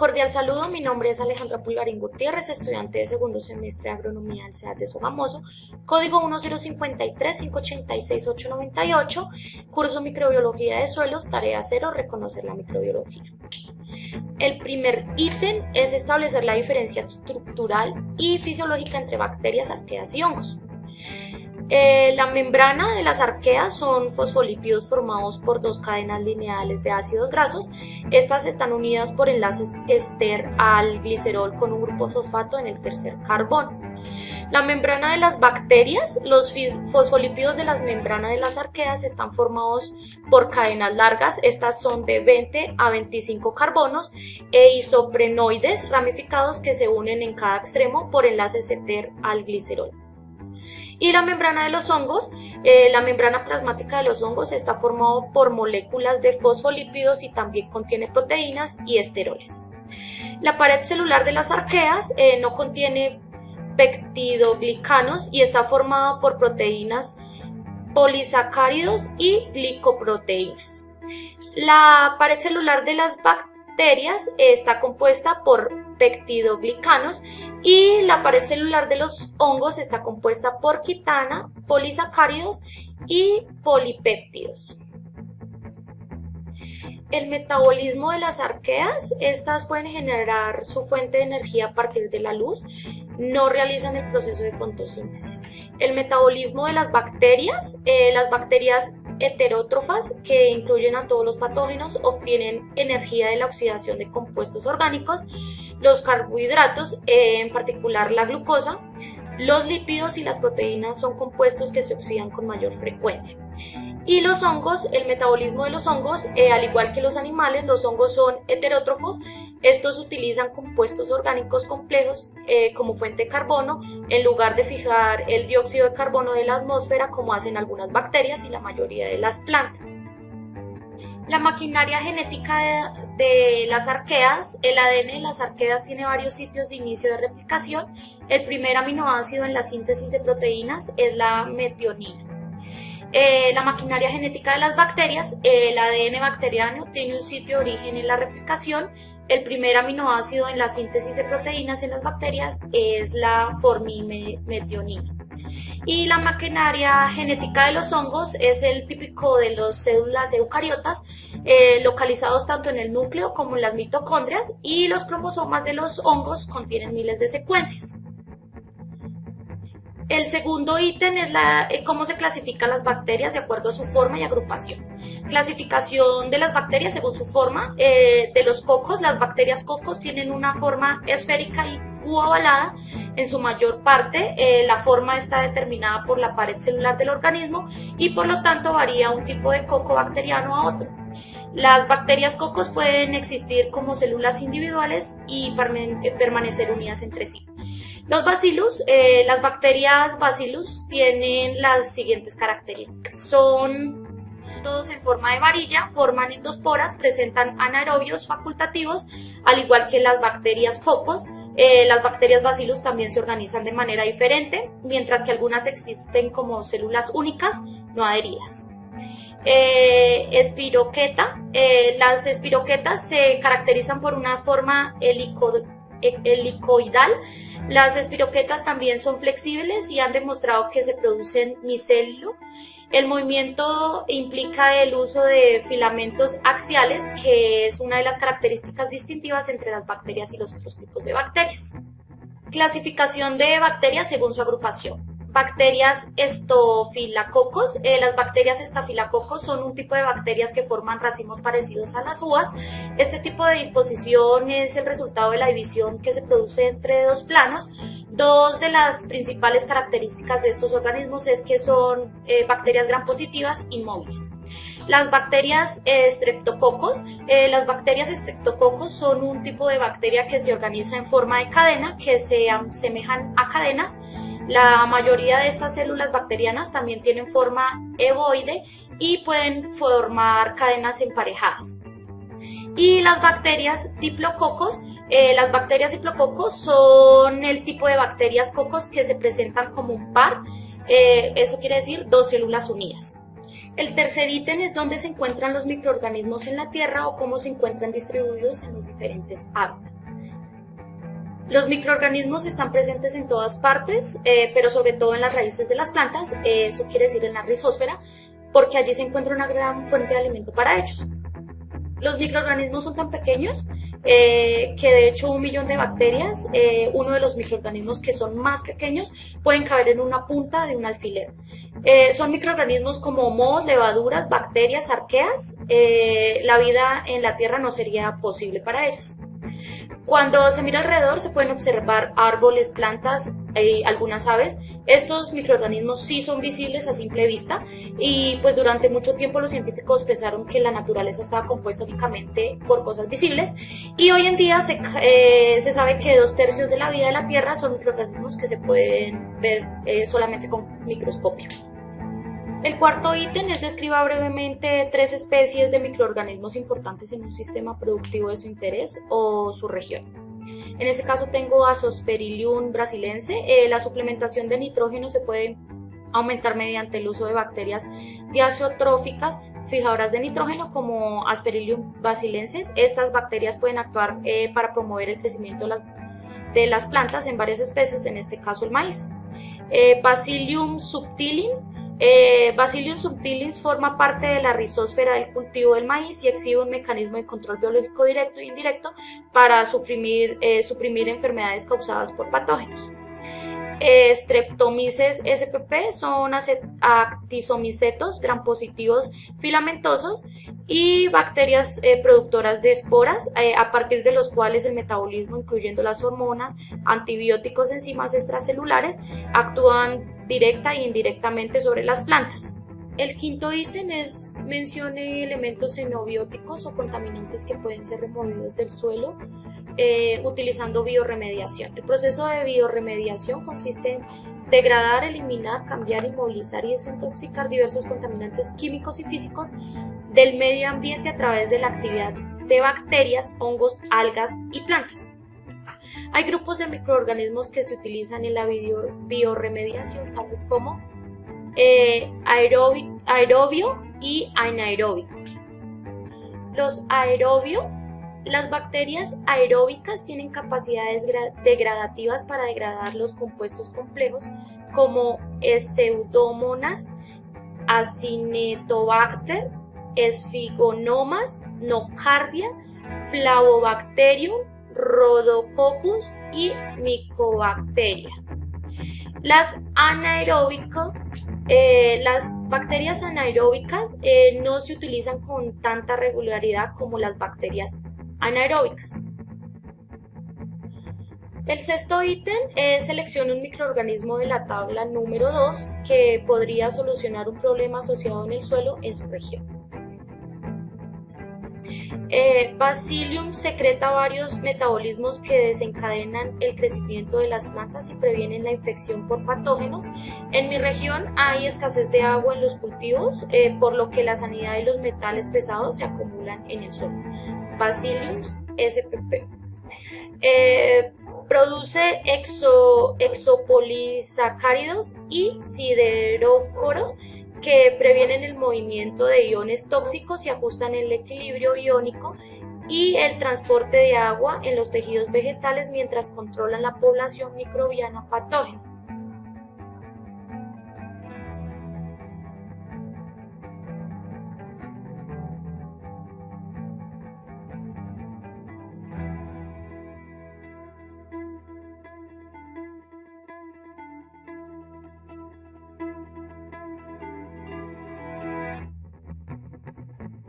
Cordial saludo, mi nombre es Alejandra Pulgarín Gutiérrez, estudiante de segundo semestre de Agronomía del CEAT de Sogamoso, código 10535866898, curso Microbiología de Suelos, tarea 0, reconocer la microbiología. El primer ítem es establecer la diferencia estructural y fisiológica entre bacterias, arqueas y hongos. La membrana de las arqueas son fosfolípidos formados por dos cadenas lineales de ácidos grasos. Estas están unidas por enlaces ester al glicerol con un grupo fosfato en el tercer carbono. La membrana de las bacterias, los fosfolípidos de las membranas de las arqueas están formados por cadenas largas. Estas son de 20 a 25 carbonos e isoprenoides ramificados que se unen en cada extremo por enlaces ester al glicerol. Y la membrana de los hongos, la membrana plasmática de los hongos está formado por moléculas de fosfolípidos y también contiene proteínas y esteroles. La pared celular de las arqueas no contiene peptidoglicanos y está formada por proteínas, polisacáridos y glicoproteínas. La pared celular de las bacterias está compuesta por peptidoglicanos y la pared celular de los hongos está compuesta por quitana, polisacáridos y polipéptidos. El metabolismo de las arqueas, estas pueden generar su fuente de energía a partir de la luz, no realizan el proceso de fotosíntesis. El metabolismo de las bacterias heterótrofas, que incluyen a todos los patógenos, obtienen energía de la oxidación de compuestos orgánicos, los carbohidratos, en particular la glucosa, los lípidos y las proteínas son compuestos que se oxidan con mayor frecuencia. Y los hongos, el metabolismo de los hongos, al igual que los animales, los hongos son heterótrofos. Estos utilizan compuestos orgánicos complejos como fuente de carbono en lugar de fijar el dióxido de carbono de la atmósfera como hacen algunas bacterias y la mayoría de las plantas. La maquinaria genética de las arqueas, el ADN de las arqueas tiene varios sitios de inicio de replicación. El primer aminoácido en la síntesis de proteínas es la metionina. La maquinaria genética de las bacterias, el ADN bacteriano tiene un sitio de origen en la replicación. El primer aminoácido en la síntesis de proteínas en las bacterias es la formimetionina. Y la maquinaria genética de los hongos es el típico de las células eucariotas, localizados tanto en el núcleo como en las mitocondrias, y los cromosomas de los hongos contienen miles de secuencias. El segundo ítem es cómo se clasifican las bacterias de acuerdo a su forma y agrupación. Clasificación de las bacterias según su forma. De los cocos, las bacterias cocos tienen una forma esférica u ovalada. En su mayor parte, la forma está determinada por la pared celular del organismo y por lo tanto varía un tipo de coco bacteriano a otro. Las bacterias cocos pueden existir como células individuales y permanecer unidas entre sí. Los bacillus, las bacterias bacillus tienen las siguientes características. Son todos en forma de varilla, forman endosporas, presentan anaerobios facultativos, al igual que las bacterias cocos. Las bacterias bacillus también se organizan de manera diferente, mientras que algunas existen como células únicas no adheridas. Espiroqueta, las espiroquetas se caracterizan por una forma helicoidal. Las espiroquetas también son flexibles y han demostrado que se producen micélio. El movimiento implica el uso de filamentos axiales, que es una de las características distintivas entre las bacterias y los otros tipos de bacterias. Clasificación de bacterias según su agrupación. Bacterias estafilococos. Las bacterias estafilococos son un tipo de bacterias que forman racimos parecidos a las uvas. Este tipo de disposición es el resultado de la división que se produce entre dos planos. Dos de las principales características de estos organismos es que son bacterias gram positivas inmóviles. Las bacterias streptococos. Las bacterias streptococos son un tipo de bacteria que se organiza en forma de cadena, que se asemejan a cadenas. La mayoría de estas células bacterianas también tienen forma ovoide y pueden formar cadenas emparejadas. Y las bacterias diplococos, son el tipo de bacterias cocos que se presentan como un par, eso quiere decir dos células unidas. El tercer ítem es dónde se encuentran los microorganismos en la Tierra o cómo se encuentran distribuidos en los diferentes hábitats. Los microorganismos están presentes en todas partes, pero sobre todo en las raíces de las plantas, eso quiere decir en la rizósfera, porque allí se encuentra una gran fuente de alimento para ellos. Los microorganismos son tan pequeños que de hecho 1.000.000 de bacterias, uno de los microorganismos que son más pequeños, pueden caber en una punta de un alfiler. Son microorganismos como mohos, levaduras, bacterias, arqueas. La vida en la Tierra no sería posible para ellas. Cuando se mira alrededor se pueden observar árboles, plantas y algunas aves. Estos microorganismos sí son visibles a simple vista y pues durante mucho tiempo los científicos pensaron que la naturaleza estaba compuesta únicamente por cosas visibles y hoy en día se sabe que 2/3 de la vida de la Tierra son microorganismos que se pueden ver solamente con microscopio. El cuarto ítem es describa brevemente 3 especies de microorganismos importantes en un sistema productivo de su interés o su región. En este caso tengo Azospirillum brasiliense. La suplementación de nitrógeno se puede aumentar mediante el uso de bacterias diazotróficas fijadoras de nitrógeno como Aspergillus brasiliensis. Estas bacterias pueden actuar para promover el crecimiento de las plantas en varias especies, en este caso el maíz. Bacillium subtilis. Bacillium subtilis forma parte de la rizósfera del cultivo del maíz y exhibe un mecanismo de control biológico directo e indirecto para suprimir enfermedades causadas por patógenos. Streptomyces spp son actisomicetos grampositivos filamentosos y bacterias productoras de esporas, a partir de los cuales el metabolismo, incluyendo las hormonas, antibióticos, enzimas extracelulares, actúan directa e indirectamente sobre las plantas. El quinto ítem es mencione elementos xenobióticos o contaminantes que pueden ser removidos del suelo utilizando biorremediación. El proceso de biorremediación consiste en degradar, eliminar, cambiar, inmovilizar y desintoxicar diversos contaminantes químicos y físicos del medio ambiente a través de la actividad de bacterias, hongos, algas y plantas. Hay grupos de microorganismos que se utilizan en la biorremediación, tales como aerobio y anaeróbico. Las bacterias aeróbicas tienen capacidades degradativas para degradar los compuestos complejos como Pseudomonas, Acinetobacter, Sphygmonas, Nocardia, Flavobacterium, Rhodococcus y Mycobacteria. Las bacterias anaeróbicas no se utilizan con tanta regularidad como las bacterias anaeróbicas. El sexto ítem es seleccione un microorganismo de la tabla número 2 que podría solucionar un problema asociado en el suelo en su región. Bacillium secreta varios metabolismos que desencadenan el crecimiento de las plantas y previenen la infección por patógenos. En mi región hay escasez de agua en los cultivos, por lo que la salinidad y los metales pesados se acumulan en el suelo. Bacillium spp. Produce exopolisacáridos y sideróforos que previenen el movimiento de iones tóxicos y ajustan el equilibrio iónico y el transporte de agua en los tejidos vegetales mientras controlan la población microbiana patógena.